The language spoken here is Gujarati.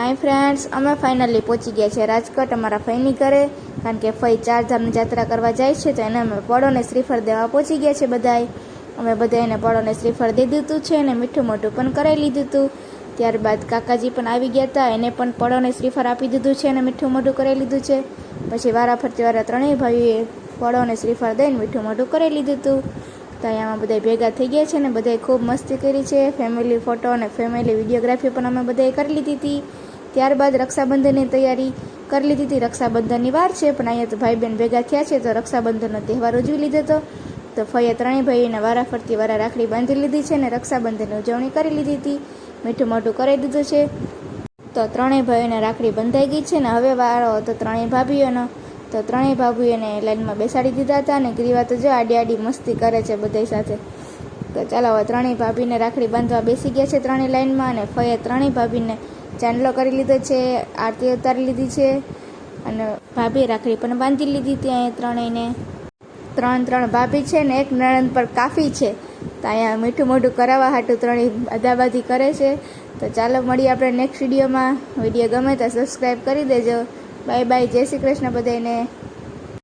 હાય ફ્રેન્ડ્સ, અમે ફાઇનલી પહોંચી ગયા છે રાજકોટ અમારા ફઈની ઘરે, કારણ કે ફઈ ચારધામની યાત્રા કરવા જાય છે તો એને અમે પળોને શ્રીફળ દેવા પહોંચી ગયા છે બધાય. અમે બધા એને પળોને શ્રીફળ દઈ દીધું છે અને મીઠું મોઢું પણ કરાવી લીધું હતું. ત્યારબાદ કાકાજી પણ આવી ગયા હતા, એને પણ પળોને શ્રીફળ આપી દીધું છે અને મીઠું મોઢું કરાવી લીધું છે. પછી વારાફરતી વારા ત્રણેય ભાઈઓએ પળોને શ્રીફળ દઈને મીઠું મોઢું કરાવી લીધું હતું. તો અહીંયામાં બધા ભેગા થઈ ગયા છે ને બધાએ ખૂબ મસ્તી કરી છે. ફેમિલી ફોટો અને ફેમિલી વિડીયોગ્રાફી પણ અમે બધાએ કરી લીધી હતી. ત્યારબાદ રક્ષાબંધનની તૈયારી કરી લીધી હતી. રક્ષાબંધનની વાર છે પણ અહીંયા તો ભાઈ બહેન ભેગા થયા છે તો રક્ષાબંધનનો તહેવાર ઉજવી લીધો હતો. તો ફઈએ ત્રણેય ભાઈઓને વારાફરતી વારા રાખડી બાંધી લીધી છે અને રક્ષાબંધનની ઉજવણી કરી લીધી હતી. મીઠું મોઢું કરી દીધું છે. તો ત્રણેય ભાઈઓને રાખડી બંધાઈ ગઈ છે ને હવે વારો હતો ત્રણેય ભાભીઓનો. તો ત્રણેય ભાભીઓને લાઈનમાં બેસાડી દીધા હતા અને ગ્રીવા તો જો આડી આડી મસ્તી કરે છે બધા સાથે. તો ચાલો હવે ત્રણેય ભાભીને રાખડી બાંધવા બેસી ગયા છે ત્રણેય લાઈનમાં અને ફઈએ ત્રણેય ભાભીને ચાંદલો કરી લીધો છે, આરતી ઉતારી લીધી છે અને ભાભીએ રાખડી પણ બાંધી લીધી હતી. અહીંયા ત્રણેયને ત્રણ ભાભી છે ને એક નણંદ પર કાફી છે. તો અહીંયા મીઠું મોઢું કરાવવા હાટું ત્રણેય અદાબાદી કરે છે. તો ચાલો મળીએ આપણે નેક્સ્ટ વિડીયોમાં. વિડીયો ગમે તો સબસ્ક્રાઈબ કરી દેજો. બાય બાય, જય શ્રી કૃષ્ણ બધાને.